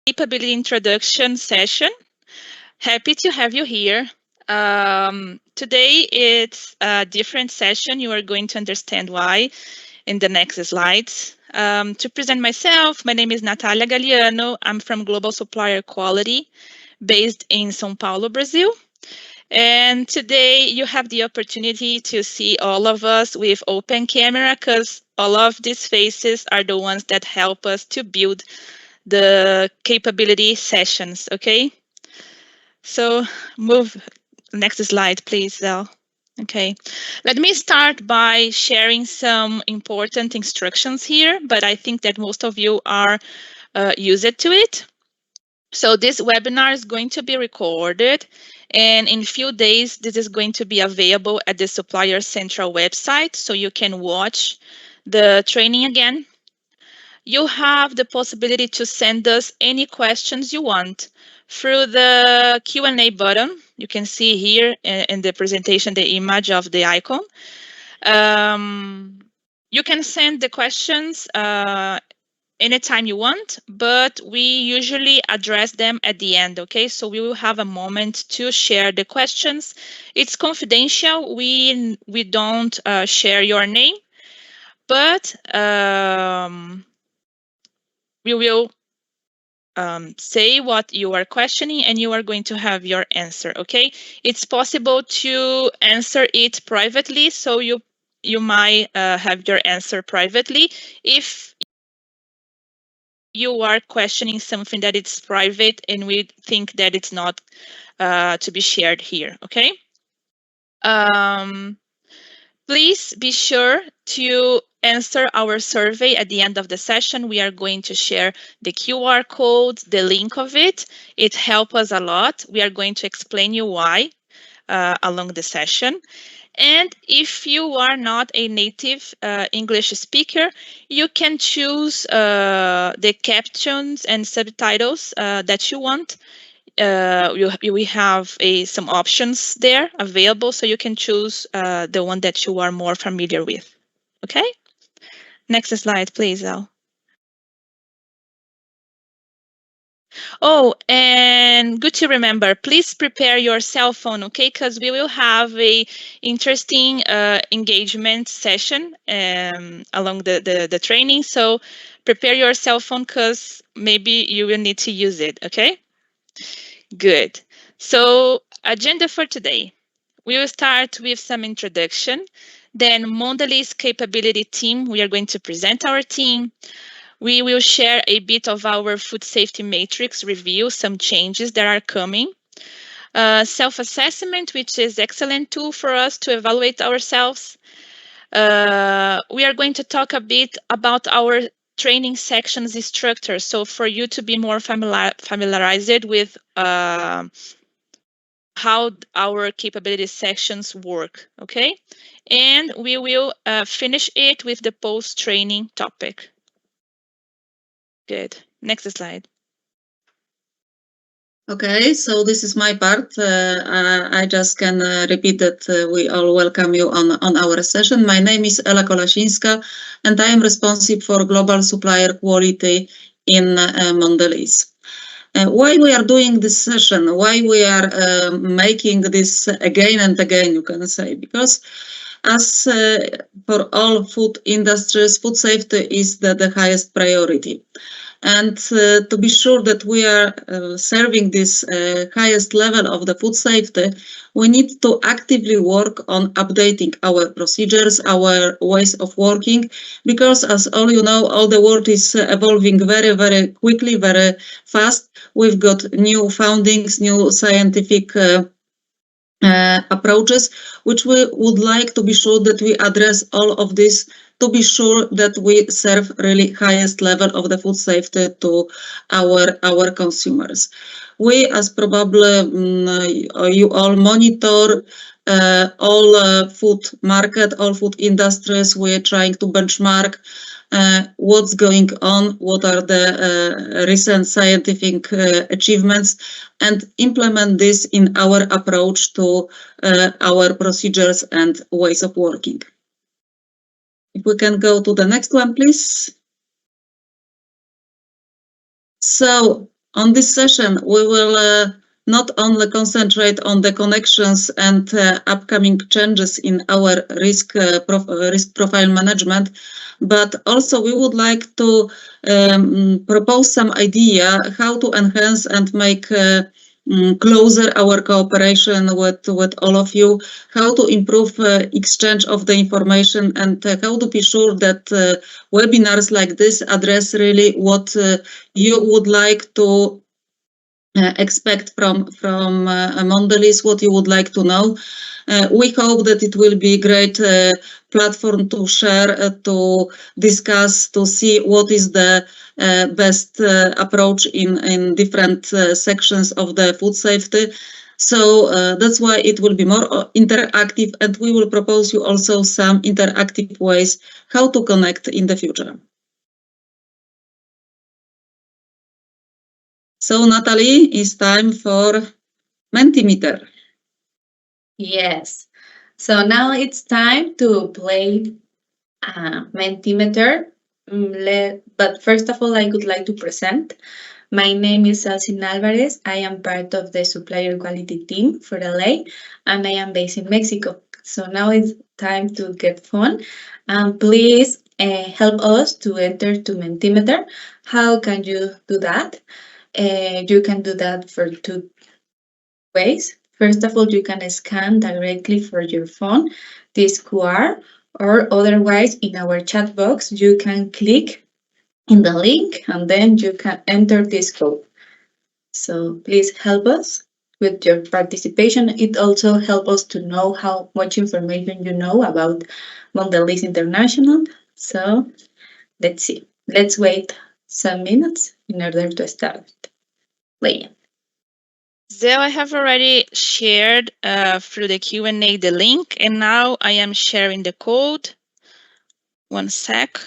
Capability introduction session. Happy to have you here. Today it's a different session. You are going to understand why in the next slides. To present myself, my name is Natalia Galiano. I'm from Global Supplier Quality, based in São Paulo, Brazil. And today you have the opportunity to see all of us with open camera because all of these faces are the ones that help us to build the capability sessions, okay? So move next slide, please, Zell. Okay, let me start by sharing some important instructions here, but I think that most of you are used to it. So this webinar is going to be recorded, and in a few days, this is going to be available at the Supplier Central website, so you can watch the training again. You have the possibility to send us any questions you want through the Q&A button. You can see here in the presentation the image of the icon. You can send the questions anytime you want, but we usually address them at the end, okay? So we will have a moment to share the questions. It's confidential. We don't share your name, but we will say what you are questioning and you are going to have your answer, okay? It's possible to answer it privately, so you might have your answer privately. If you are questioning something that it's private and we think that it's not to be shared here, okay? Please be sure to answer our survey at the end of the session. We are going to share the QR code, the link of it. It helps us a lot. We are going to explain you why along the session. And if you are not a native English speaker, you can choose the captions and subtitles that you want. We have some options there available, so you can choose the one that you are more familiar with. Okay? Next slide, please, Al. Oh, and good to remember, please prepare your cell phone, okay? Because we will have a interesting engagement session along the training. So prepare your cell phone because maybe you will need to use it, okay? Good. So agenda for today. We will start with some introduction. Then Mondelēz capability team, we are going to present our team. We will share a bit of our food safety matrix review, some changes that are coming. Self-assessment, which is an excellent tool for us to evaluate ourselves. We are going to talk a bit about our training sections structure, so for you to be more familiarized with how our capability sections work, okay? And we will finish it with the post-training topic. Good. Next slide. Okay, so this is my part. I just can repeat that we all welcome you on our session. My name is Ela Kolasińska, and I am responsible for global supplier quality in Mondelēz. Why we are doing this session? Why we are making this again and again, you can say? Because as for all food industries, food safety is the highest priority. And to be sure that we are serving this highest level of the food safety, we need to actively work on updating our procedures, our ways of working, because as all you know, all the world is evolving very, very quickly, very fast. We've got new findings, new scientific approaches, which we would like to be sure that we address all of this to be sure that we serve really highest level of the food safety to our consumers. We, as probably you all monitor all food market, all food industries, we're trying to benchmark what's going on, what are the recent scientific achievements, and implement this in our approach to our procedures and ways of working. If we can go to the next one, please. So On this session, we will not only concentrate on the connections and upcoming changes in our risk profile management, but also we would like to propose some idea how to enhance and make closer our cooperation with all of you, how to improve exchange of the information, and how to be sure that webinars like this address really what you would like to expect from Mondelēz, what you would like to know. We hope that it will be a great platform to share, to discuss, to see what is the best approach in different sections of the food safety. So that's why it will be more interactive, and we will propose you also some interactive ways how to connect in the future. So Natalie, it's time for Mentimeter. Yes. So now it's time to play Mentimeter. But first of all, I would like to present. My name is Alcin Alvarez. I am part of the supplier quality team for LA, and I am based in Mexico. So now it's time to get fun. Please help us to enter to Mentimeter. How can you do that? You can do that for two ways. First of all, you can scan directly for your phone this QR, or otherwise in our chat box, you can click in the link and then you can enter this code. So please help us with your participation. It also helps us to know how much information you know about Mondelēz International. So let's see. Let's wait some minutes in order to start playing. So I have already shared through the Q&A the link, and now I am sharing the code. One sec.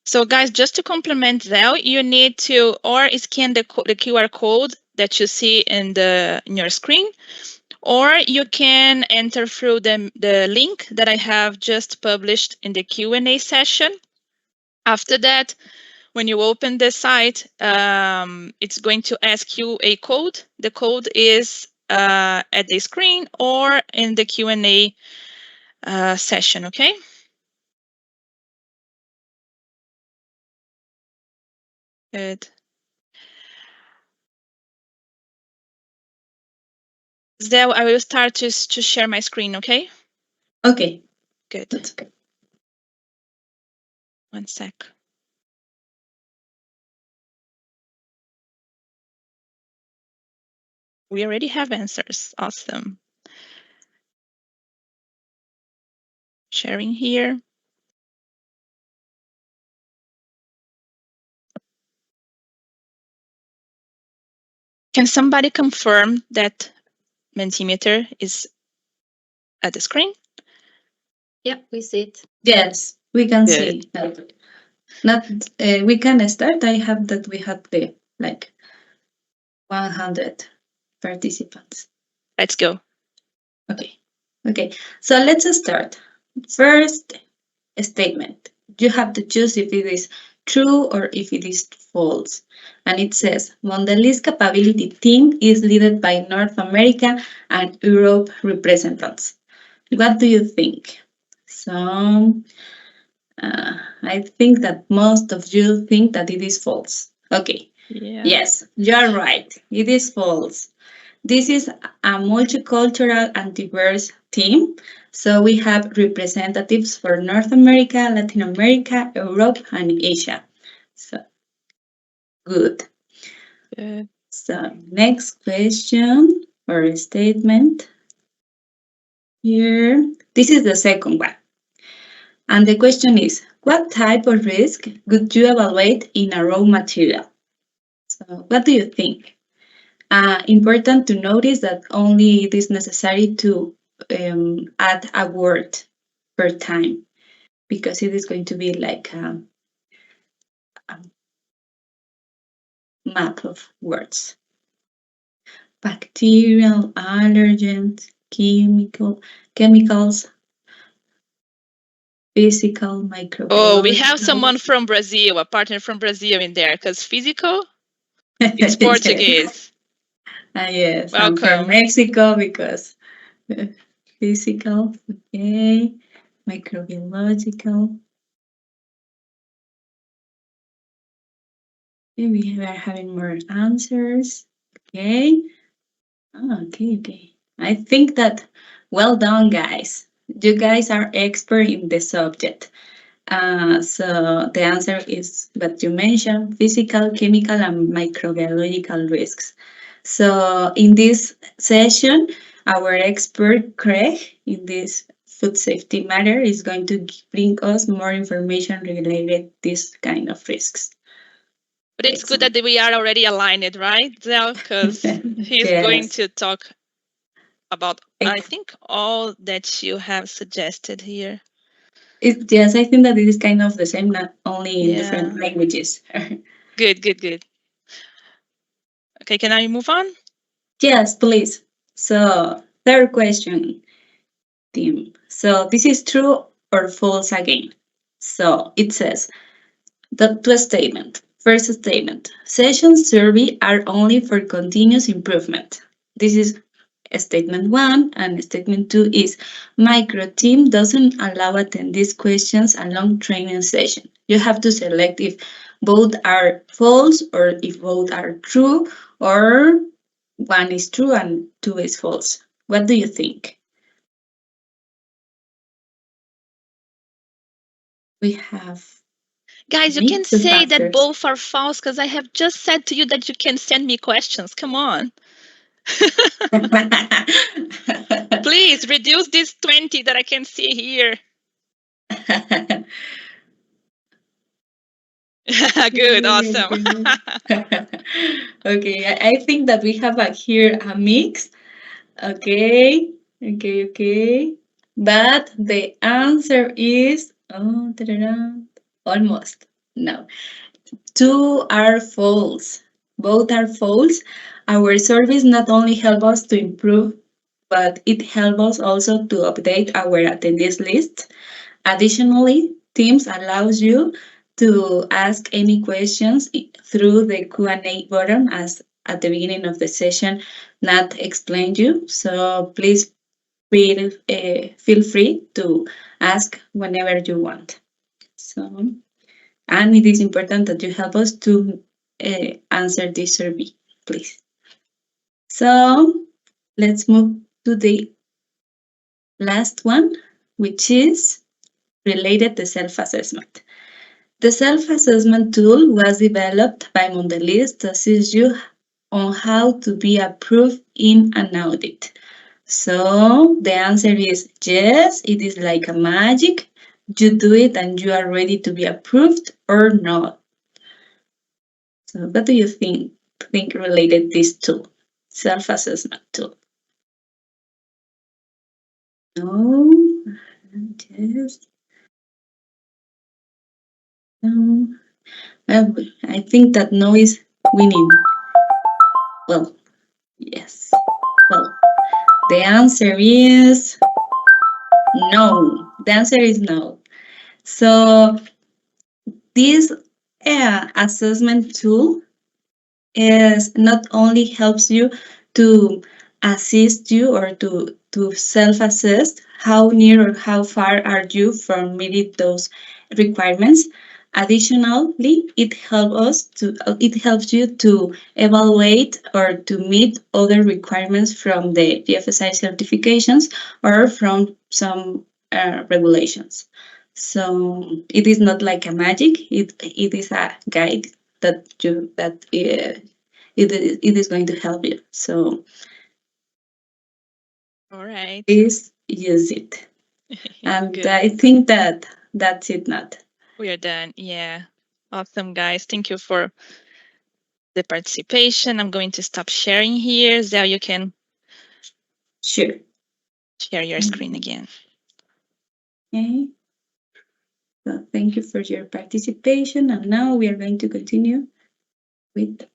So guys, just to complement that, you need to or scan the QR code that you see in your screen, or you can enter through the link that I have just published in the Q&A session. After that, when you open the site, it's going to ask you a code. The code is at the screen or in the Q&A session, okay? Good. Then I will start to share my screen, okay? Okay. Good. That's okay. One sec. We already have answers. Awesome. Sharing here. Can somebody confirm that Mentimeter is at the screen? Yeah, we see it. Yes, we can Good. see that. Not we can start. I have that we had the like 100 participants. Let's go. Okay. So let's start. First statement. You have to choose if it is true or if it is false. And it says Mondelēz capability team is led by North America and Europe representatives. What do you think? So I think that most of you think that it is false. Okay. Yeah. Yes, you're right. It is false. This is a multicultural and diverse team. So we have representatives for North America, Latin America, Europe, and Asia. So good. Good. So next question or statement here. This is the second one. And the question is, what type of risk would you evaluate in a raw material? So what do you think? Important to notice that only it is necessary to add a word per time, because it is going to be like a map of words. Bacterial, allergens, chemicals, physical, microbiological. Oh, we have someone from Brazil, a partner from Brazil in there, because physical, it's Portuguese. Yes, I'm from Welcome. Mexico because physical, okay, microbiological. Okay, we are having more answers. Okay. Oh, okay. I think that well done, guys. You guys are expert in the subject. So the answer is what you mentioned: physical, chemical, and microbiological risks. So in this session, our expert Craig in this food safety matter is going to bring us more information related to this kind of risks. But it's good that we are already aligned, right, Zell? Because he's going to talk about, I think, all that you have suggested here. Yes, I think that it is kind of the same, not only in different languages. Good. Okay, can I move on? Yes, please. So, third question, Tim. So, this is true or false again. So, it says, the two statement. First statement, sessions survey are only for continuous improvement. This is statement 1, and statement 2 is micro team doesn't allow attendees questions along training session. You have to select if both are false or if both are true, or one is true and 2 is false. What do you think? We have... Guys, you can say that both are false because I have just said to you that you can send me questions. Come on. Please reduce this 20 that I can see here. Good, awesome. Okay, I think that we have here a mix. Okay. But the answer is almost. No. 2 are false. Both are false. Our service not only help us to improve, but it helps us also to update our attendees list. Additionally, Teams allows you to ask any questions through the Q&A button, as at the beginning of the session Nat explained you. So please feel free to ask whenever you want. So, and it is important that you help us to answer this survey, please. So let's move to the last one, which is related to self-assessment. The self-assessment tool was developed by Mondelēz to assist you on how to be approved in an audit. So the answer is yes, it is like a magic. You do it and you are ready to be approved or not. So what do you think related this tool, self-assessment tool? No, yes. No. Well, I think that no is winning. Well, yes. Well, the answer is no. The answer is no. So this assessment tool is not only helps you to assist you or to self-assess how near or how far are you from meeting those requirements. Additionally, it helps you to evaluate or to meet other requirements from the GFSI certifications or from some regulations. So it is not like a magic. It is a guide that it is going to help you. So all right, please use it. And I think that that's it, Nat. We are done. Yeah. Awesome, guys. Thank you for the participation. I'm going to stop sharing here. Zell, you can share your screen again. Okay. So thank you for your participation. And now we are going to continue with...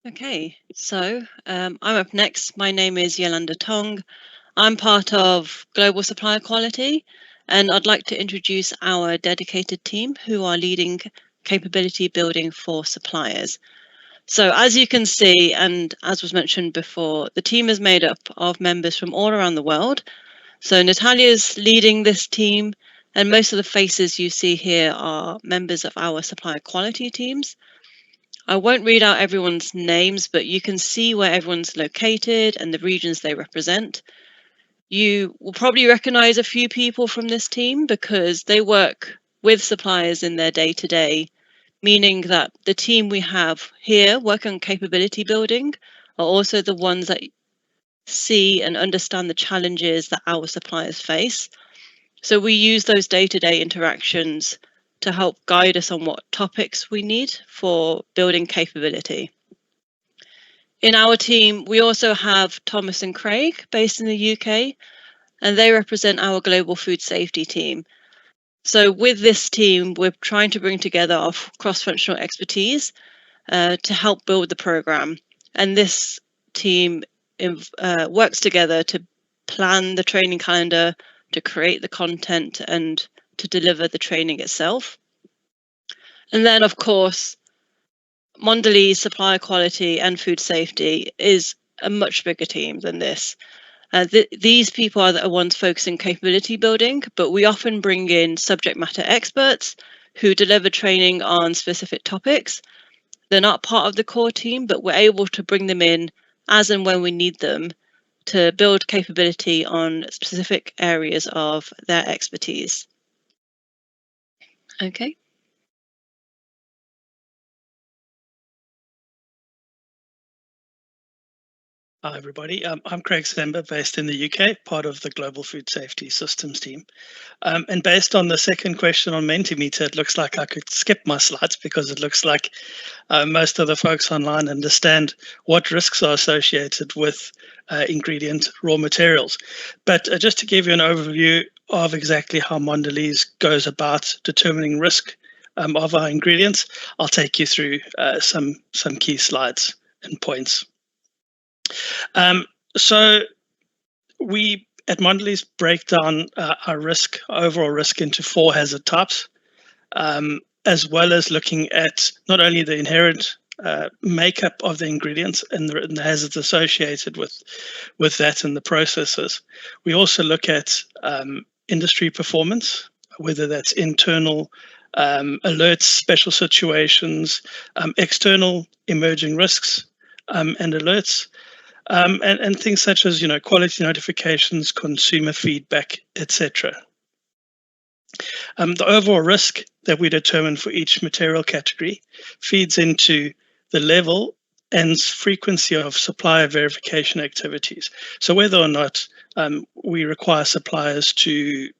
Okay, so I'm up next. My name is Yolanda Tong. I'm part of Global Supplier Quality, and I'd like to introduce our dedicated team who are leading capability building for suppliers. So as you can see, and as was mentioned before, the team is made up of members from all around the world. So Natalia's leading this team, and most of the faces you see here are members of our supplier quality teams. I won't read out everyone's names, but you can see where everyone's located and the regions they represent. You will probably recognize a few people from this team because they work with suppliers in their day-to-day, meaning that the team we have here working on capability building are also the ones that see and understand the challenges that our suppliers face. So we use those day-to-day interactions to help guide us on what topics we need for building capability. In our team, we also have Thomas and Craig based in the UK, and they represent our global food safety team. So with this team, we're trying to bring together our cross-functional expertise to help build the program. And this team works together to plan the training calendar, to create the content, and to deliver the training itself. And then, of course, Mondelēz Supplier Quality and Food Safety is a much bigger team than this. These people are the ones focusing capability building, but we often bring in subject matter experts who deliver training on specific topics. They're not part of the core team, but we're able to bring them in as and when we need them to build capability on specific areas of their expertise. Okay. Hi, everybody. I'm Craig Sember, based in the UK, part of the Global Food Safety Systems team. And based on the second question on Mentimeter, it looks like I could skip my slides because it looks like most of the folks online understand what risks are associated with ingredient raw materials. But just to give you an overview of exactly how Mondelēz goes about determining risk of our ingredients, I'll take you through some key slides and points. So we at Mondelēz break down our overall risk into 4 hazard types, as well as looking at not only the inherent makeup of the ingredients and the hazards associated with that and the processes. We also look at industry performance, whether that's internal alerts, special situations, external emerging risks and alerts. And things such as, quality notifications, consumer feedback, etc. The overall risk that we determine for each material category feeds into the level and frequency of supplier verification activities. So whether or not we require suppliers to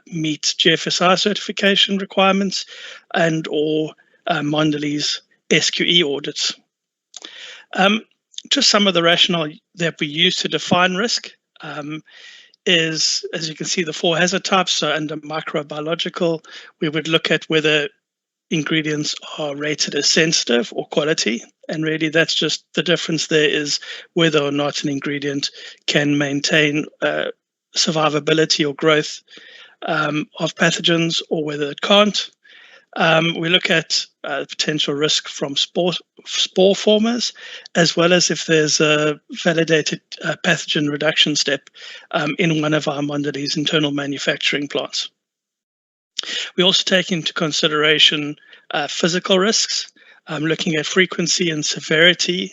meet GFSI certification requirements and or Mondelēz SQE audits. Just some of the rationale that we use to define risk is, as you can see, the 4 hazard types. So under microbiological, we would look at whether ingredients are rated as sensitive or quality. And really, that's just the difference there is whether or not an ingredient can maintain survivability or growth of pathogens or whether it can't. We look at potential risk from spore formers, as well as if there's a validated pathogen reduction step in one of our Mondelēz internal manufacturing plants. We also take into consideration physical risks, looking at frequency and severity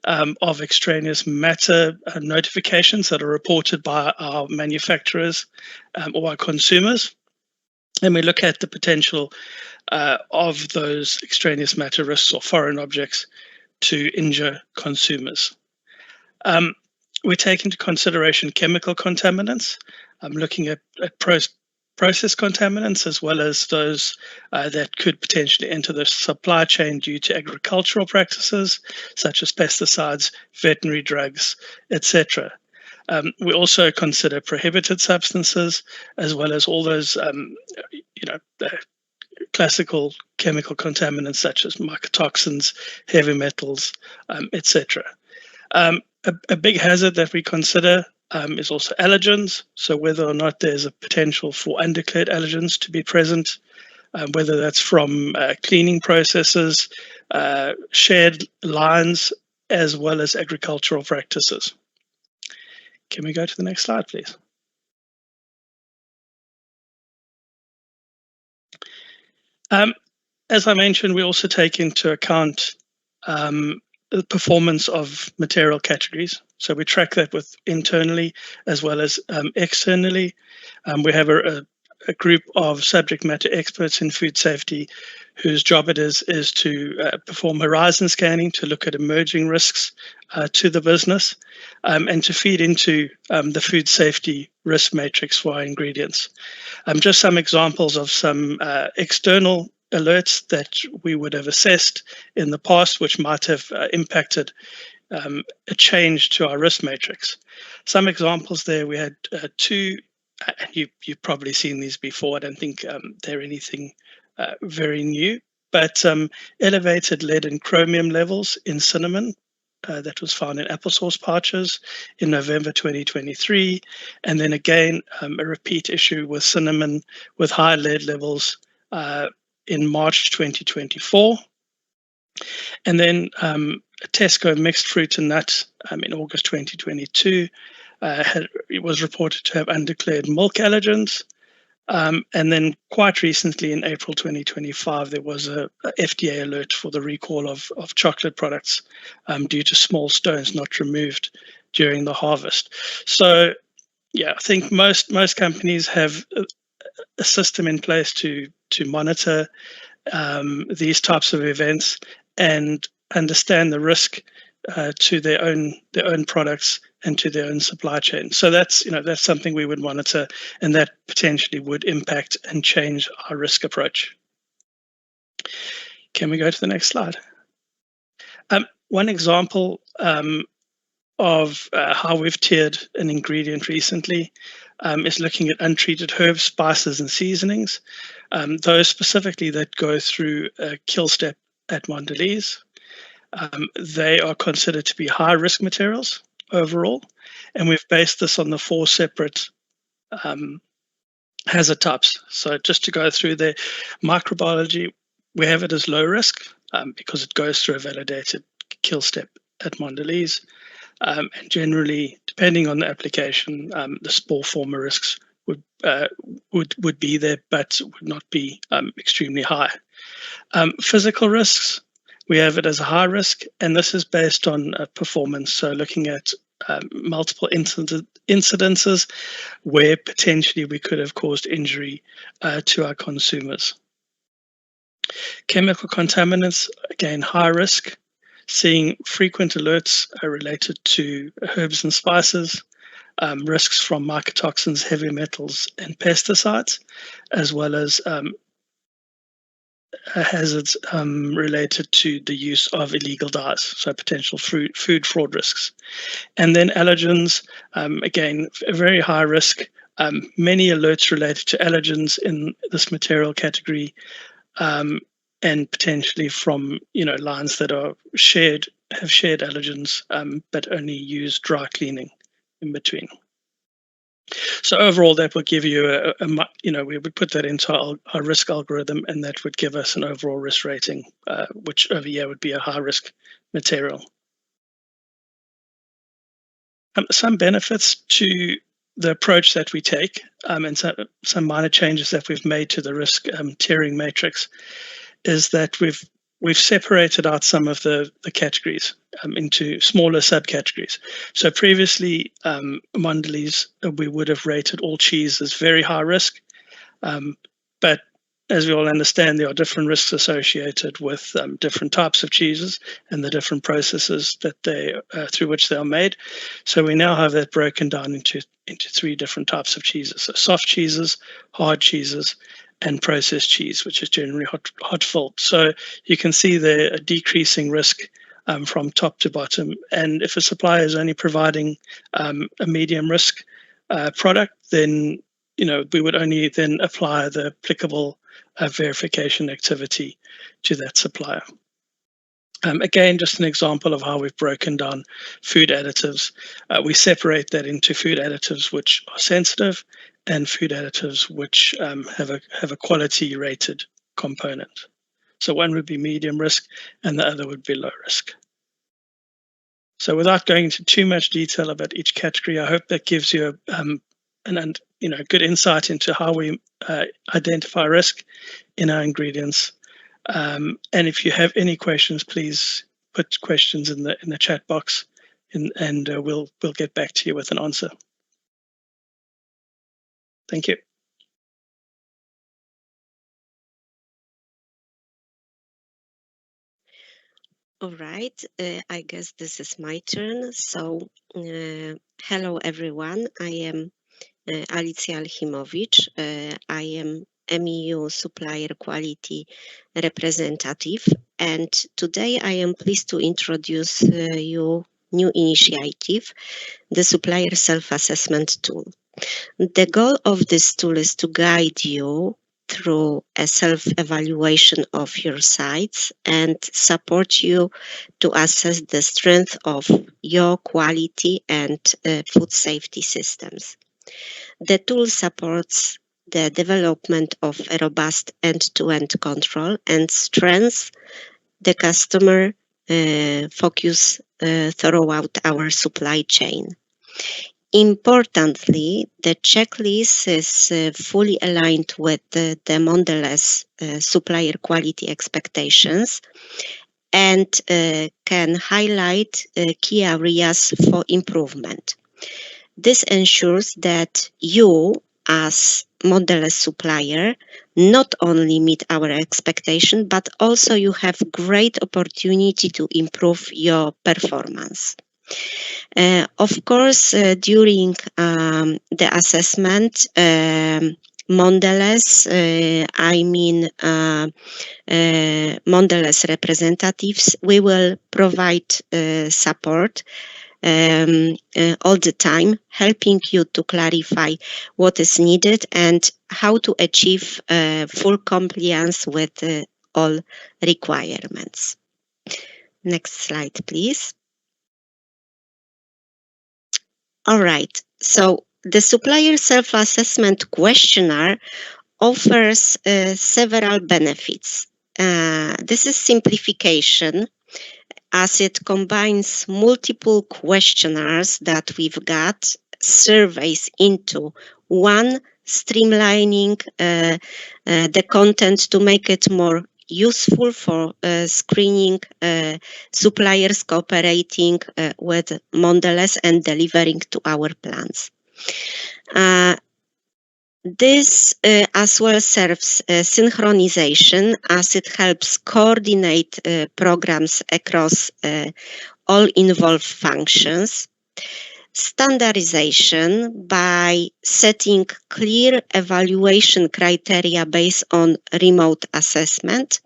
of extraneous matter notifications that are reported by our manufacturers or our consumers. And we look at the potential of those extraneous matter risks or foreign objects to injure consumers. We take into consideration chemical contaminants, looking at process contaminants, as well as those that could potentially enter the supply chain due to agricultural practices, such as pesticides, veterinary drugs, etc. We also consider prohibited substances, as well as all those, classical chemical contaminants such as mycotoxins, heavy metals, etc. A big hazard that we consider is also allergens. So whether or not there's a potential for undeclared allergens to be present, whether that's from cleaning processes, shared lines, as well as agricultural practices. Can we go to the next slide, please? As I mentioned, we also take into account the performance of material categories. So we track that with internally as well as externally. We have a group of subject matter experts in food safety whose job it is to perform horizon scanning to look at emerging risks to the business and to feed into the food safety risk matrix for our ingredients. Just some examples of some external alerts that we would have assessed in the past, which might have impacted a change to our risk matrix. Some examples there, we had two, and you've probably seen these before. I don't think they're anything very new, but elevated lead and chromium levels in cinnamon that was found in applesauce pouches in November 2023. And then again, a repeat issue with cinnamon with high lead levels in March 2024. And then Tesco mixed fruit and nut in August 2022 it was reported to have undeclared milk allergens. And then quite recently in April 2025, there was a FDA alert for the recall of chocolate products due to small stones not removed during the harvest. So yeah, I think most companies have a system in place to monitor these types of events and understand the risk to their own products and to their own supply chain. So that's something we would monitor, and that potentially would impact and change our risk approach. Can we go to the next slide? One example of how we've tiered an ingredient recently is looking at untreated herbs, spices, and seasonings. Those specifically that go through a kill step at Mondelēz. They are considered to be high-risk materials overall, and we've based this on the 4 separate hazard types. So just to go through the microbiology, we have it as low risk because it goes through a validated kill step at Mondelēz. And generally, depending on the application, the spore former risks would be there, but would not be extremely high. Physical risks, we have it as a high risk, and this is based on performance. So looking at multiple incidences where potentially we could have caused injury to our consumers. Chemical contaminants, again, high risk, seeing frequent alerts related to herbs and spices, risks from mycotoxins, heavy metals, and pesticides, as well as hazards related to the use of illegal dyes, so potential food fraud risks. And then allergens, again, a very high risk, many alerts related to allergens in this material category, and potentially from lines that are have shared allergens, but only use dry cleaning in between. So overall, that would give you we would put that into our risk algorithm, and that would give us an overall risk rating, which over here would be a high risk material. Some benefits to the approach that we take, and some minor changes that we've made to the risk tiering matrix, is that we've separated out some of the categories into smaller subcategories. So previously, Mondelēz, we would have rated all cheese as very high risk, but as we all understand, there are different risks associated with different types of cheeses and the different processes that through which they are made. So we now have that broken down into 3 different types of cheeses: so soft cheeses, hard cheeses, and processed cheese, which is generally hot filled. So you can see there a decreasing risk from top to bottom. And if a supplier is only providing a medium risk product, then we would only then apply the applicable verification activity to that supplier. Again, just an example of how we've broken down food additives. We separate that into food additives which are sensitive and food additives which have a quality rated component. So one would be medium risk and the other would be low risk. So without going into too much detail about each category, I hope that gives you a good insight into how we identify risk in our ingredients. And if you have any questions, please put questions in the chat box, and we'll get back to you with an answer. Thank you. All right, I guess this is my turn. So, hello everyone. I am Alicja Alchimowicz. I am MEU Supplier Quality Representative, and today I am pleased to introduce you new initiative, the Supplier Self-Assessment Tool. The goal of this tool is to guide you through a self-evaluation of your sites and support you to assess the strength of your quality and food safety systems. The tool supports the development of a robust end-to-end control and strengthens the customer focus throughout our supply chain. Importantly, the checklist is fully aligned with the Mondelēz supplier quality expectations and can highlight key areas for improvement. This ensures that you, as Mondelēz supplier, not only meet our expectation, but also you have great opportunity to improve your performance. Of course, during the assessment, Mondelēz, Mondelēz representatives, we will provide support all the time, helping you to clarify what is needed and how to achieve full compliance with all requirements. Next slide, please. All right, so the supplier self-assessment questionnaire offers several benefits. This is simplification, as it combines multiple questionnaires that we've got, surveys into one, streamlining the content to make it more useful for screening suppliers cooperating with Mondelēz and delivering to our plans. This as well serves synchronization, as it helps coordinate programs across all involved functions. Standardization by setting clear evaluation criteria based on remote assessment,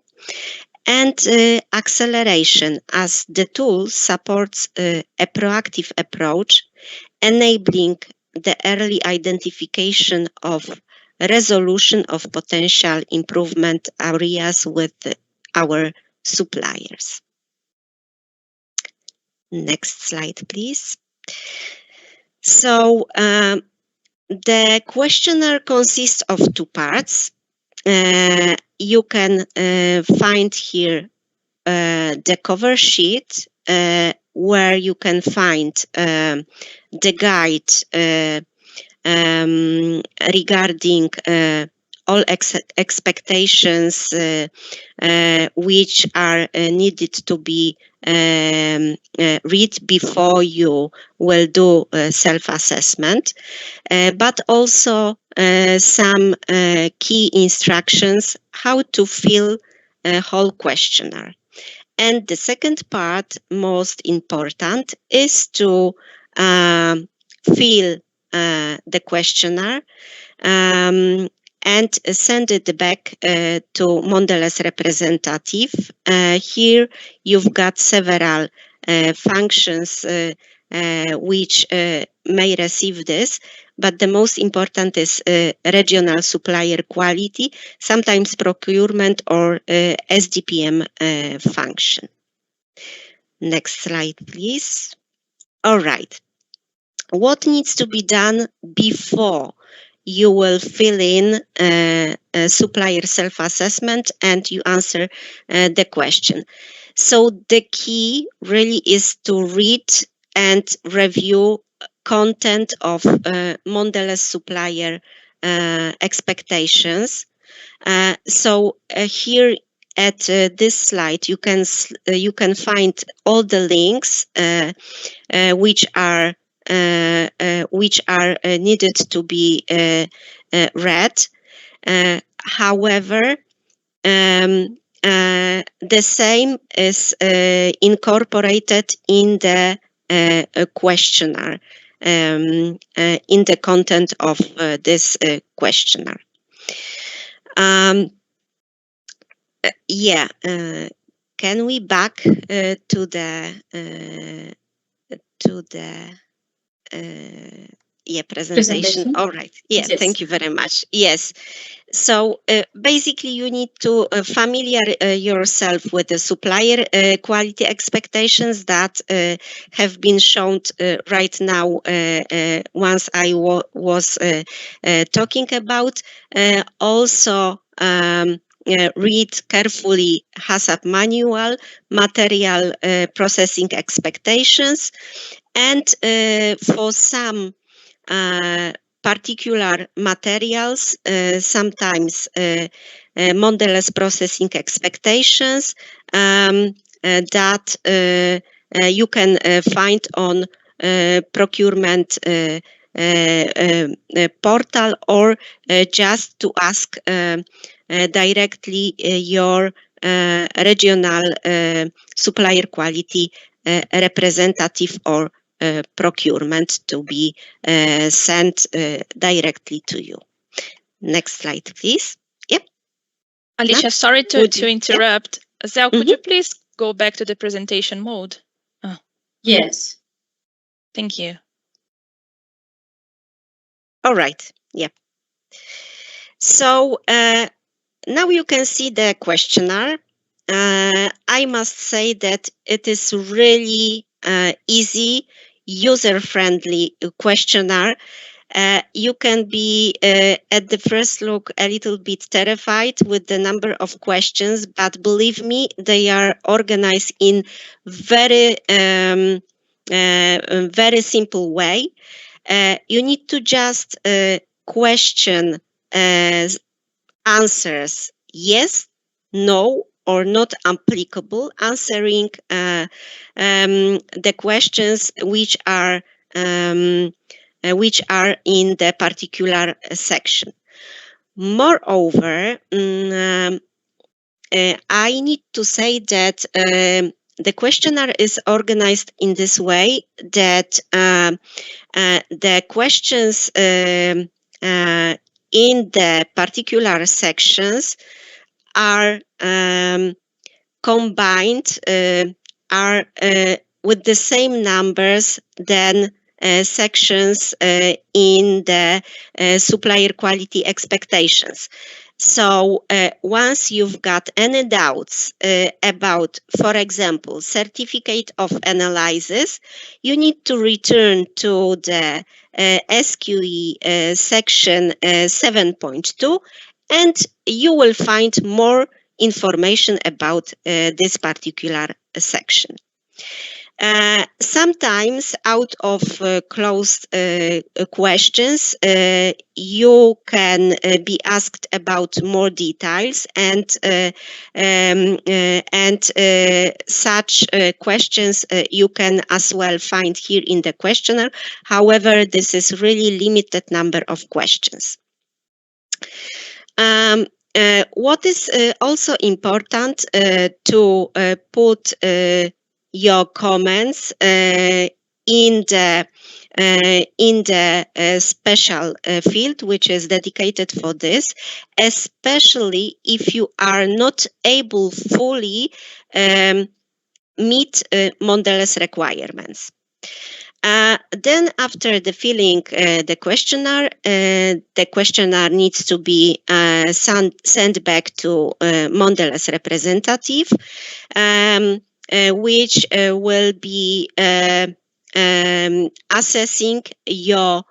and acceleration, as the tool supports a proactive approach, enabling the early identification of resolution of potential improvement areas with our suppliers. Next slide, please. So the questionnaire consists of two parts. You can find here the cover sheet where you can find the guide regarding all expectations which are needed to be read before you will do self-assessment, but also some key instructions how to fill a whole questionnaire. And the second part, most important, is to fill the questionnaire and send it back to Mondelēz representative. Here you've got several functions which may receive this, but the most important is regional supplier quality, sometimes procurement or SDPM function. Next slide, please. All right. What needs to be done before you will fill in a supplier self-assessment and you answer the question? So the key really is to read and review content of Mondelēz supplier expectations. So here at this slide, you can find all the links which are needed to be read. However, the same is incorporated in the questionnaire, in the content of this questionnaire. Can we back to the presentation? All right. Yeah, yes. Thank you very much. Yes. So basically, you need to familiarize yourself with the supplier quality expectations that have been shown right now once I was talking about. Also, read carefully HACCP manual, material processing expectations, and for some particular materials, sometimes Mondelēz processing expectations that you can find on procurement portal, or just to ask directly your regional supplier quality representative or procurement to be sent directly to you. Next slide, please. Yep. Alicia, sorry to interrupt. Yep. Zel, could you please go back to the presentation mode? Oh. Yes. Thank you. All right. Yep. So now you can see the questionnaire. I must say that it is really easy, user-friendly questionnaire. You can be at the first look a little bit terrified with the number of questions, but believe me, they are organized in very simple way. You need to just question answers yes, no, or not applicable, answering the questions which are in the particular section. Moreover, I need to say that the questionnaire is organized in this way that the questions in the particular sections are combined, are with the same numbers than sections in the supplier quality expectations. So once you've got any doubts about, for example, certificate of analysis, you need to return to the SQE section 7.2, and you will find more information about this particular section. Sometimes out of closed questions, you can be asked about more details, and such questions you can as well find here in the questionnaire. However, this is really limited number of questions. What is also important to put your comments in the special field which is dedicated for this, especially if you are not able fully meet Mondelēz requirements. Then after the filling the questionnaire needs to be sent back to Mondelēz representative. which will be assessing your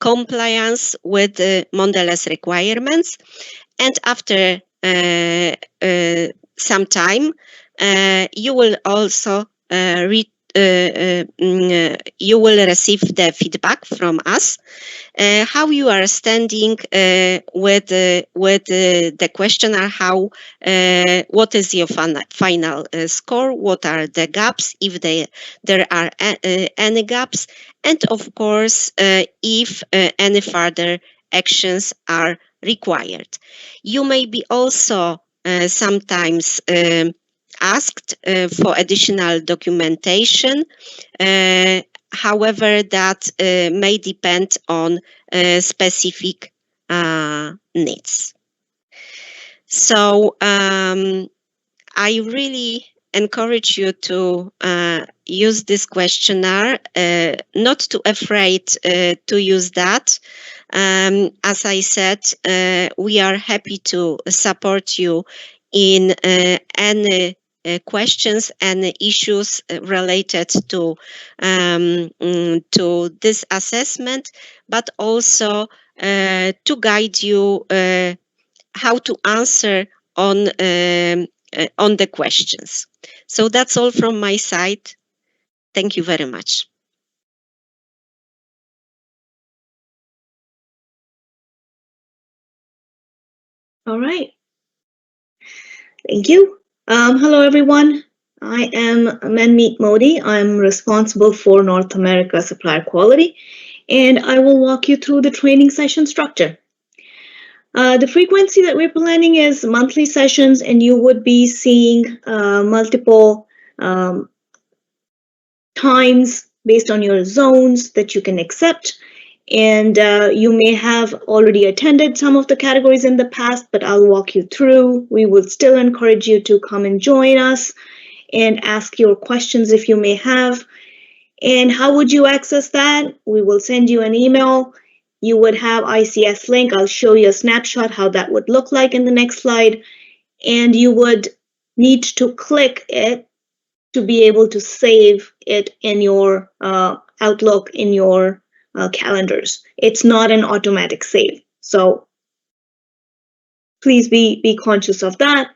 compliance with the Mondelēz requirements. And after some time, you will also you will receive the feedback from us, how you are standing with the questionnaire, how what is your final score, what are the gaps, if there are any gaps, and of course if any further actions are required. You may be also sometimes asked for additional documentation. However, that may depend on specific needs. So I really encourage you to use this questionnaire, not too afraid to use that. As I said, we are happy to support you in any questions and issues related to this assessment, but also to guide you how to answer on the questions. So that's all from my side. Thank you very much. All right. Thank you. Hello, everyone. I am Manmeet Modi. I'm responsible for North America supplier quality, and I will walk you through the training session structure. The frequency that we're planning is monthly sessions, and you would be seeing multiple times based on your zones that you can accept. And you may have already attended some of the categories in the past, but I'll walk you through. We will still encourage you to come and join us and ask your questions if you may have. And how would you access that? We will send you an email. You would have ICS link. I'll show you a snapshot how that would look like in the next slide. And you would need to click it to be able to save it in your Outlook, in your calendars. It's not an automatic save. So please be conscious of that.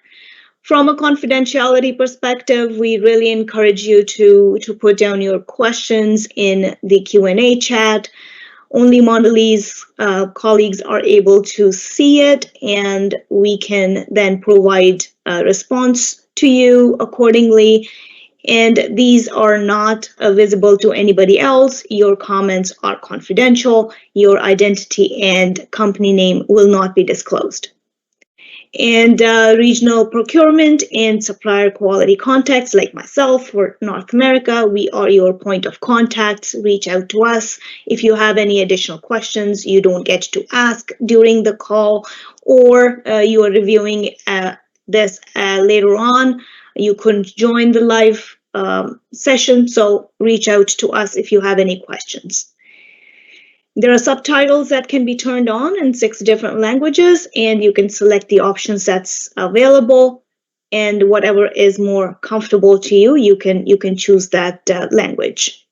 From a confidentiality perspective, we really encourage you to put down your questions in the Q&A chat. Only Mondelēz colleagues are able to see it, and we can then provide a response to you accordingly. And these are not visible to anybody else. Your comments are confidential. Your identity and company name will not be disclosed. And regional procurement and supplier quality contacts like myself for North America, we are your point of contacts. Reach out to us. If you have any additional questions you don't get to ask during the call, or you are reviewing this later on, you couldn't join the live session, so reach out to us if you have any questions. There are subtitles that can be turned on in 6 different languages, and you can select the options that's available, and whatever is more comfortable to you, you can choose that language.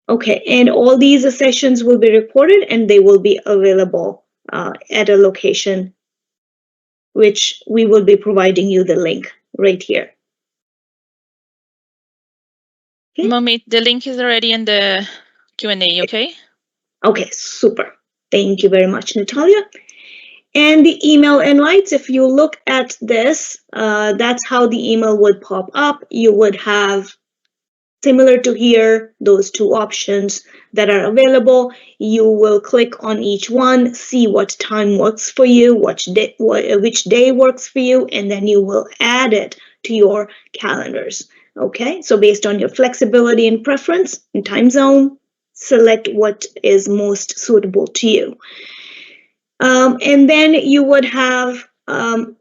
Okay, and all these sessions will be recorded and they will be available at a location, which we will be providing you the link right here. Okay. Momit, the link is already in the Q&A, okay? Okay, super. Thank you very much, Natalia. And the email invites, if you look at this, that's how the email would pop up. You would have, similar to here, those 2 options that are available. You will click on each one, see what time works for you, which day works for you, and then you will add it to your calendars. Okay, so based on your flexibility and preference and time zone, select what is most suitable to you. And then you would have,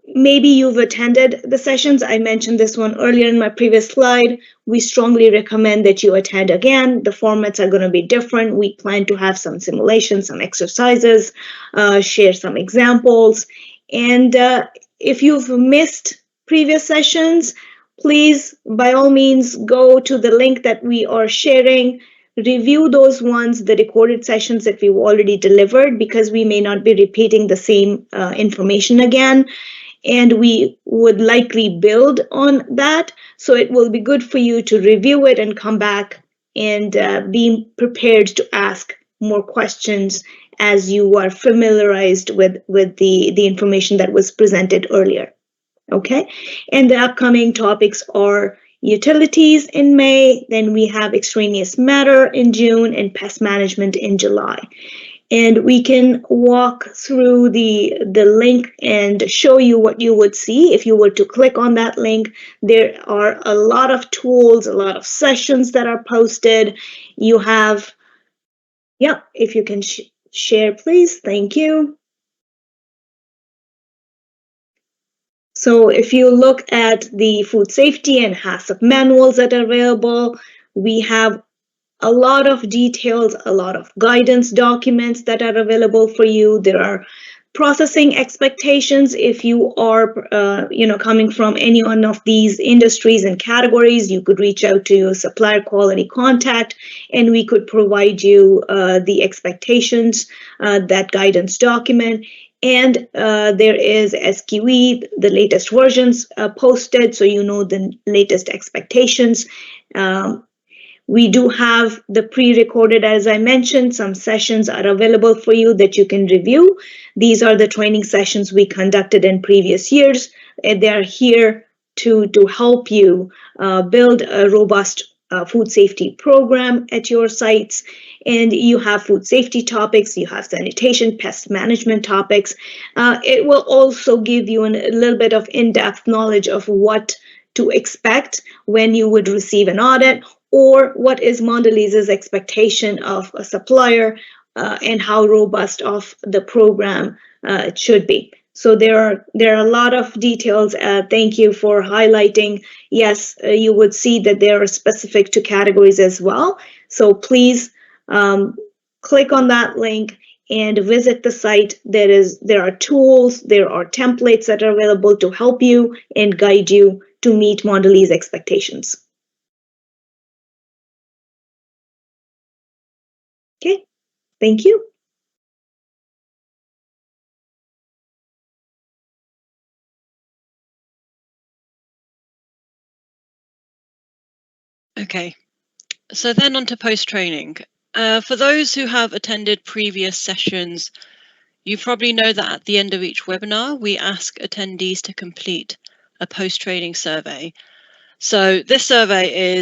maybe you've attended the sessions. I mentioned this one earlier in my previous slide. We strongly recommend that you attend again. The formats are going to be different. We plan to have some simulations, some exercises, share some examples. And if you've missed previous sessions, please, by all means, go to the link that we are sharing. Review those ones, the recorded sessions that we've already delivered, because we may not be repeating the same information again. And we would likely build on that. So it will be good for you to review it and come back and be prepared to ask more questions as you are familiarized with the information that was presented earlier. Okay, and the upcoming topics are utilities in May, then we have extraneous matter in June, and pest management in July. And we can walk through the link and show you what you would see if you were to click on that link. There are a lot of tools, a lot of sessions that are posted. You have, yeah, if you can share, please. Thank you. So if you look at the food safety and HACCP manuals that are available, we have a lot of details, a lot of guidance documents that are available for you. There are processing expectations. If you are, coming from any one of these industries and categories, you could reach out to your supplier quality contact, and we could provide you the expectations, that guidance document. And there is SQE, the latest versions posted, so you know the latest expectations. We do have the pre-recorded, as I mentioned, some sessions are available for you that you can review. These are the training sessions we conducted in previous years, and they're here to help you build a robust food safety program at your sites. And you have food safety topics, you have sanitation, pest management topics. It will also give you a little bit of in-depth knowledge of what to expect when you would receive an audit, or what is Mondelēz's expectation of a supplier, and how robust of the program it should be. So there are a lot of details. Thank you for highlighting. Yes, you would see that they are specific to categories as well. So please click on that link and visit the site. There are tools, there are templates that are available to help you and guide you to meet Mondelēz expectations. Okay, thank you. Okay, so then on to post-training. For those who have attended previous sessions, you probably know that at the end of each webinar, we ask attendees to complete a post-training survey. So this survey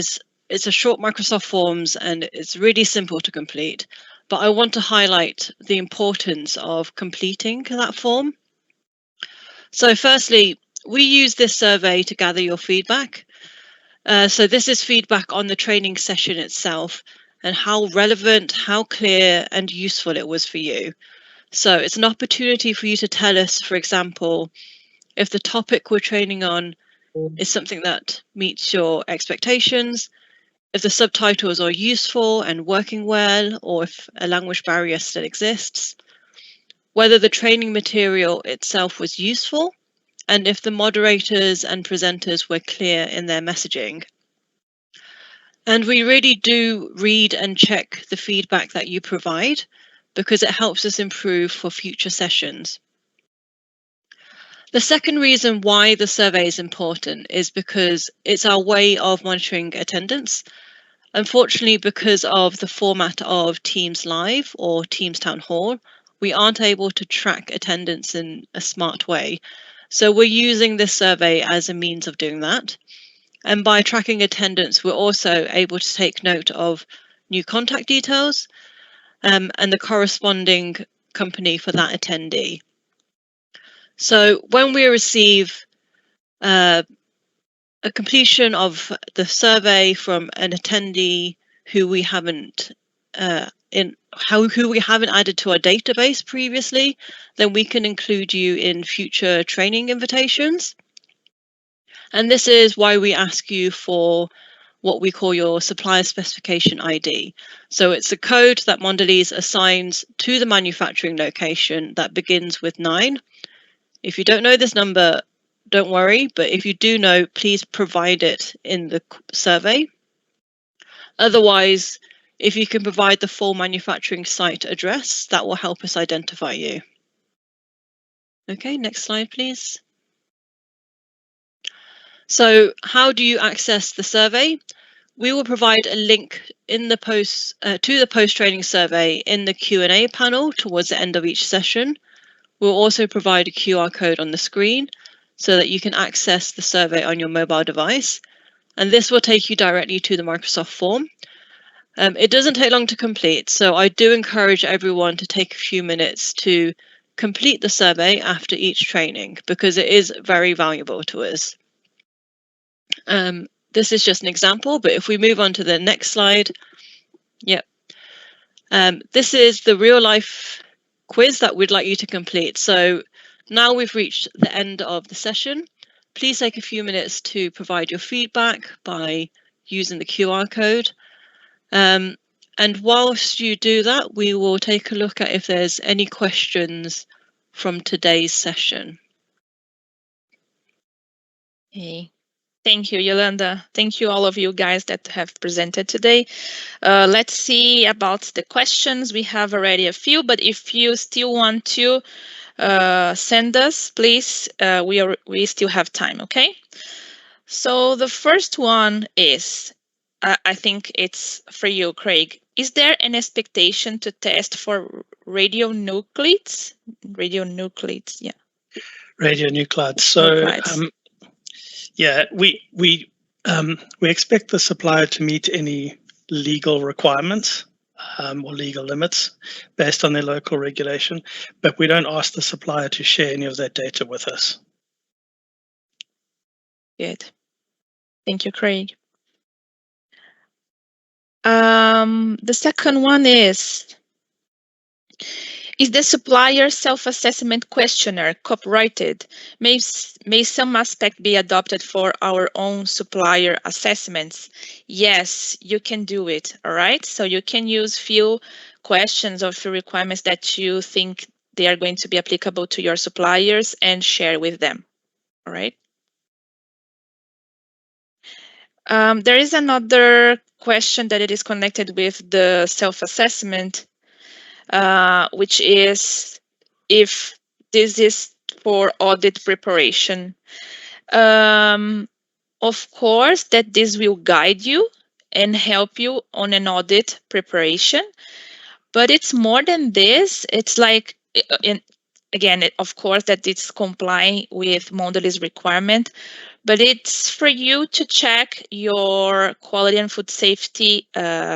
it's a short Microsoft Forms, and it's really simple to complete, but I want to highlight the importance of completing that form. So firstly, we use this survey to gather your feedback. So this is feedback on the training session itself and how relevant, how clear and useful it was for you. So it's an opportunity for you to tell us, for example, if the topic we're training on is something that meets your expectations, if the subtitles are useful and working well, or if a language barrier still exists, whether the training material itself was useful, and if the moderators and presenters were clear in their messaging. And we really do read and check the feedback that you provide, because it helps us improve for future sessions. The second reason why the survey is important is because it's our way of monitoring attendance. Unfortunately, because of the format of Teams Live or Teams Town Hall, we aren't able to track attendance in a smart way. So we're using this survey as a means of doing that. And by tracking attendance, we're also able to take note of new contact details and the corresponding company for that attendee. So when we receive a completion of the survey from an attendee who we haven't who we haven't added to our database previously, then we can include you in future training invitations. And this is why we ask you for what we call your supplier specification ID. So it's a code that Mondelēz assigns to the manufacturing location that begins with 9. If you don't know this number, don't worry, but if you do know, please provide it in the survey. Otherwise, if you can provide the full manufacturing site address, that will help us identify you. Okay, next slide, please. So how do you access the survey? We will provide a link in the post to the post-training survey in the Q&A panel towards the end of each session. We'll also provide a QR code on the screen so that you can access the survey on your mobile device. And this will take you directly to the Microsoft form. It doesn't take long to complete, so I do encourage everyone to take a few minutes to complete the survey after each training because it is very valuable to us. This is just an example, but if we move on to the next slide, yep. This is the real life quiz that we'd like you to complete. So now we've reached the end of the session. Please take a few minutes to provide your feedback by using the QR code. And whilst you do that, we will take a look at if there's any questions from today's session. Hey. Thank you, Yolanda. Thank you, all of you guys that have presented today. Let's see about the questions. We have already a few, but if you still want to send us, please, we still have time, okay? So the first one is, I think it's for you, Craig. Is there an expectation to test for radionuclides? Radionuclides, yeah. Radionuclides. So, yeah, we expect the supplier to meet any legal requirements or legal limits based on their local regulation, but we don't ask the supplier to share any of that data with us. Good. Thank you, Craig. The second one is the supplier self-assessment questionnaire copyrighted? May some aspect be adopted for our own supplier assessments? Yes, you can do it, all right? So you can use few questions or few requirements that you think they are going to be applicable to your suppliers and share with them, all right? There is another question that it is connected with the self-assessment, which is if this is for audit preparation. Of course, that this will guide you and help you on an audit preparation, but it's more than this. It's like, of course, that it's complying with Mondelēz requirement, but it's for you to check your quality and food safety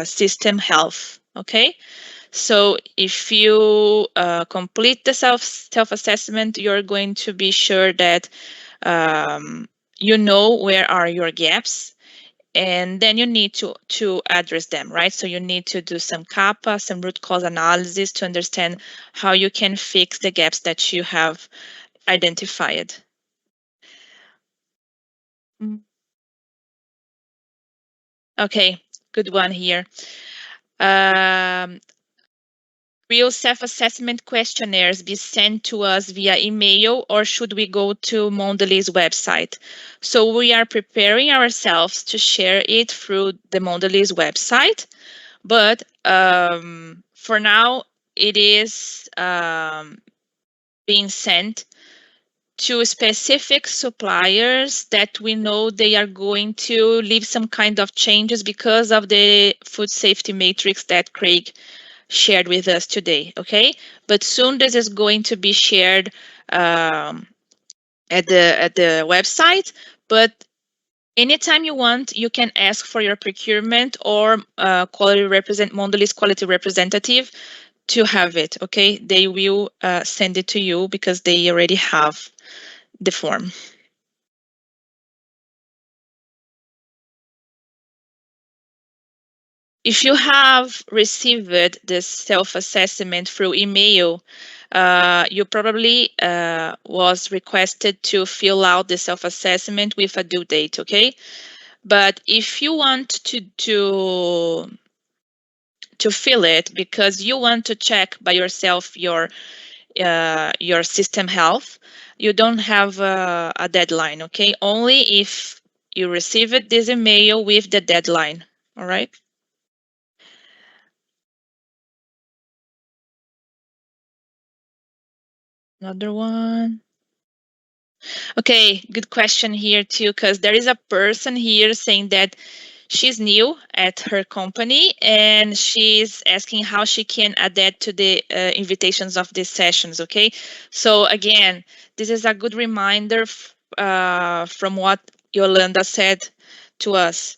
system health, okay? So if you complete the self-assessment, you're going to be sure that you know where are your gaps, and then you need to address them, right? So you need to do some CAPA, some root cause analysis to understand how you can fix the gaps that you have identified. Okay, good one here. Will self-assessment questionnaires be sent to us via email, or should we go to Mondelēz website? So we are preparing ourselves to share it through the Mondelēz website, but for now it is being sent to specific suppliers that we know they are going to leave some kind of changes because of the food safety matrix that Craig shared with us today, okay? But soon this is going to be shared at the website, but anytime you want, you can ask for your procurement or Mondelēz quality representative to have it, okay? They will send it to you because they already have the form. If you have received this self-assessment through email, you probably was requested to fill out the self-assessment with a due date, okay? But if you want to fill it because you want to check by yourself your your system health, you don't have a deadline, okay? Only if you receive this email with the deadline, all right? Another one. Okay, good question here too, because there is a person here saying that she's new at her company and she's asking how she can adapt to the invitations of these sessions, okay? So again, this is a good reminder from what Yolanda said to us.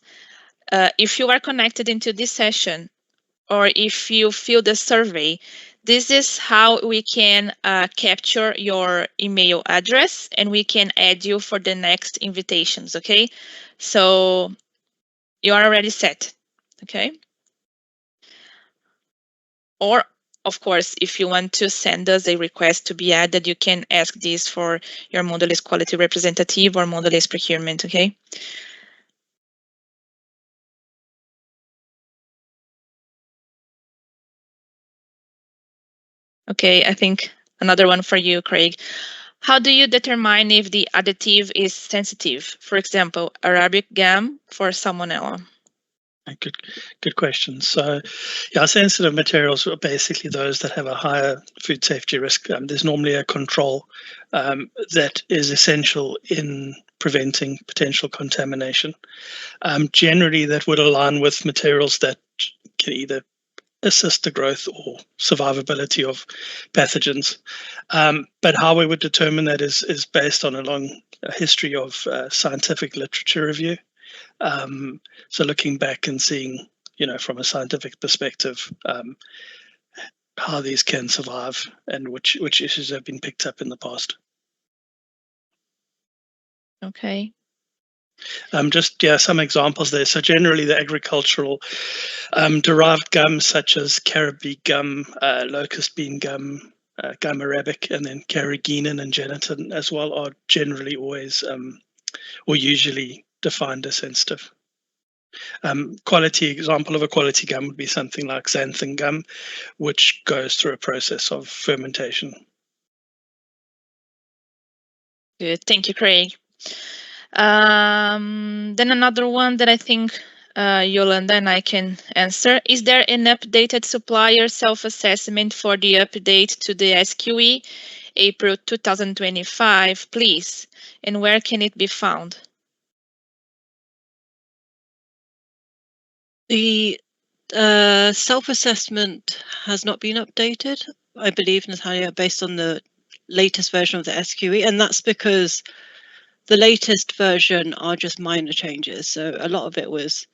If you are connected into this session, or if you fill the survey, this is how we can capture your email address and we can add you for the next invitations, okay? So you are already set, okay? Or, of course, if you want to send us a request to be added, you can ask this for your Mondelēz quality representative or Mondelēz procurement, okay? Okay, I think another one for you, Craig. How do you determine if the additive is sensitive? For example, Arabic gum for salmonella. Good question. So, yeah, sensitive materials are basically those that have a higher food safety risk. There's normally a control that is essential in preventing potential contamination. Generally, that would align with materials that can either assist the growth or survivability of pathogens. But how we would determine that is based on a long history of scientific literature review. So looking back and seeing, from a scientific perspective, how these can survive and which issues have been picked up in the past. Okay. Some examples there. So generally the agricultural derived gums such as Caribbean gum, locust bean gum, gum arabic, and then carrageenan and gelatin as well are generally always or usually defined as sensitive. Quality example of a quality gum would be something like xanthan gum, which goes through a process of fermentation. Good, thank you, Craig. Then another one that I think Yolanda and I can answer. Is there an updated supplier self-assessment for the update to the SQE April 2025, please? And where can it be found? The self-assessment has not been updated, I believe, Natalia, based on the latest version of the SQE, and that's because the latest version are just minor changes. So a lot of it was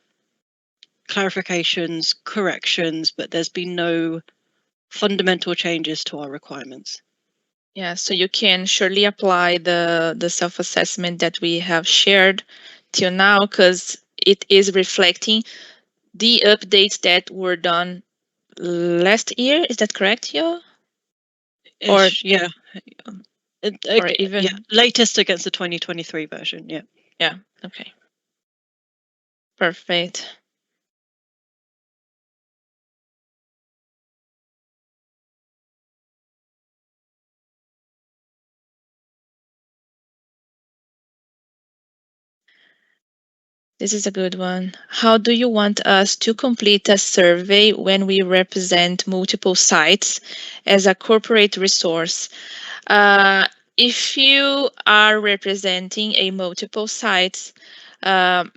clarifications, corrections, but there's been no fundamental changes to our requirements. Yeah, so you can surely apply the self-assessment that we have shared till now, because it is reflecting the updates that were done last year. Is that correct, Yo? Or yeah. Or even latest against the 2023 version. Yeah. Okay, perfect. This is a good one. How do you want us to complete a survey when we represent multiple sites as a corporate resource? If you are representing a multiple sites,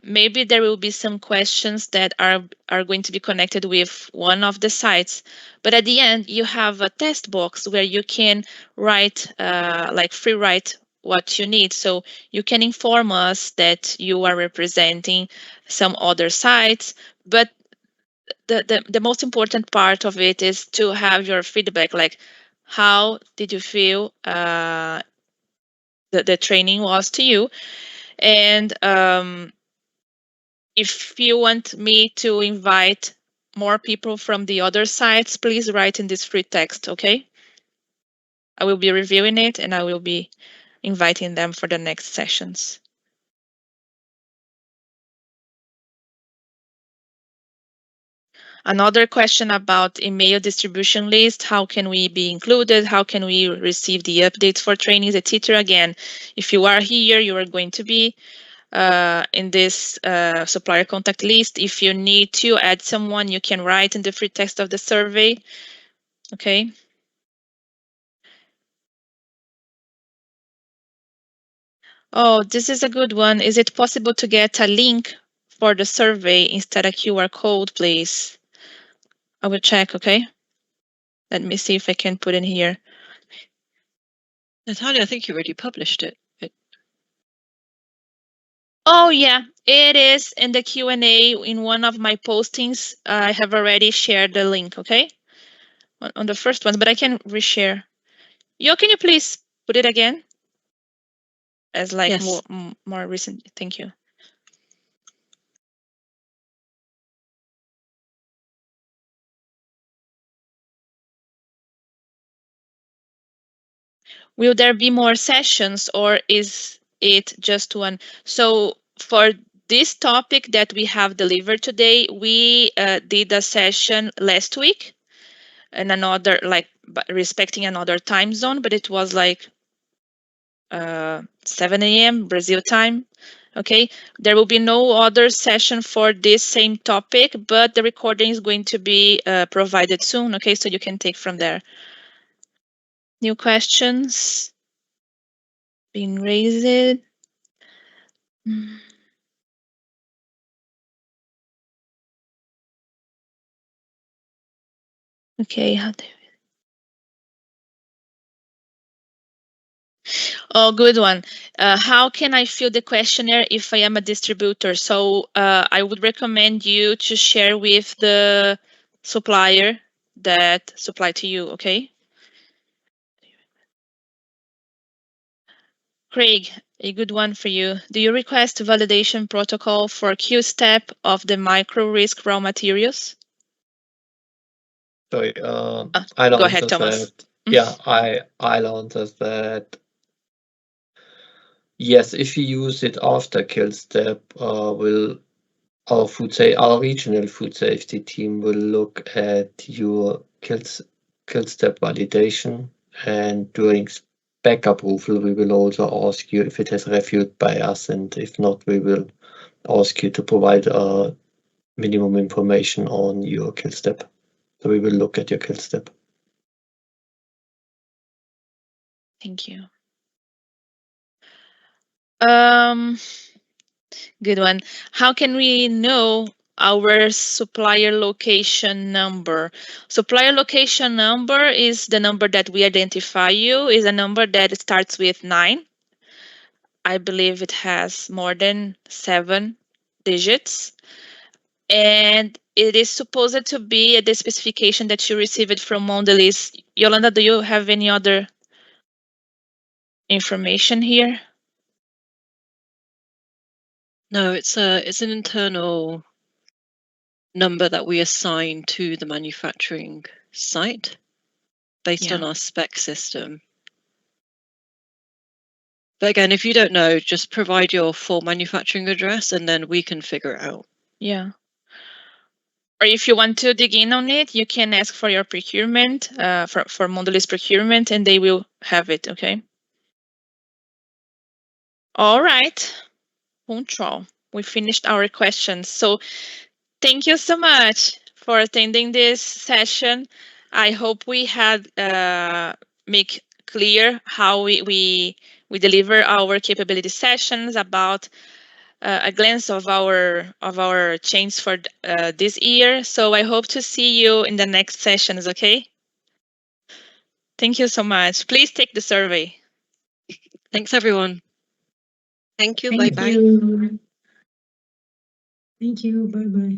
maybe there will be some questions that are going to be connected with one of the sites. But at the end, you have a test box where you can write, free write what you need. So you can inform us that you are representing some other sites, but the most important part of it is to have your feedback, like how did you feel the training was to you, and if you want me to invite more people from the other sites, please write in this free text, okay? I will be reviewing it and I will be inviting them for the next sessions. Another question about email distribution list. How can we be included? How can we receive the updates for trainings, etc.? Again, if you are here, you are going to be in this supplier contact list. If you need to add someone, you can write in the free text of the survey. Okay. Oh, this is a good one. Is it possible to get a link for the survey instead of QR code, please? I will check, okay? Let me see if I can put in here. Natalia, I think you already published it. Oh, yeah, it is in the Q&A in one of my postings. I have already shared the link, okay? On the first one, but I can reshare. Yo, can you please put it again? As like Yes. more recent. Thank you. Will there be more sessions or is it just one? So for this topic that we have delivered today, we did a session last week and another, like respecting another time zone, but it was like 7 a.m. Brazil time. Okay, there will be no other session for this same topic, but the recording is going to be provided soon. Okay, so you can take from there. New questions being raised. Okay, oh, good one. How can I fill the questionnaire if I am a distributor? So I would recommend you to share with the supplier that supply to you, okay? Craig, a good one for you. Do you request validation protocol for Q step of the micro risk raw materials? Sorry, Go ahead, Thomas. That. Yeah, I'll answer that. Yes, if you use it after kill step, our regional food safety team will look at your kill step validation, and during spec approval, we will also ask you if it has reviewed by us, and if not, we will ask you to provide minimum information on your kill step. So we will look at your kill step. Thank you. Good one. How can we know our supplier location number? Supplier location number is the number that we identify you, is a number that starts with 9. I believe it has more than 7 digits. And it is supposed to be the specification that you received from Mondelēz. Yolanda, do you have any other information here? No, it's an internal number that we assign to the manufacturing site based on our spec system. But again, if you don't know, just provide your full manufacturing address and then we can figure it out. Yeah. Or if you want to dig in on it, you can ask for your procurement, for Mondelēz procurement, and they will have it, okay? All right. Punctual. We finished our questions. So thank you so much for attending this session. I hope we had make clear how we deliver our capability sessions, about a glance of our change for this year. So I hope to see you in the next sessions, okay? Thank you so much. Please take the survey. Thanks, everyone. Thank you. Thank Bye-bye. you. Thank you. Bye-bye.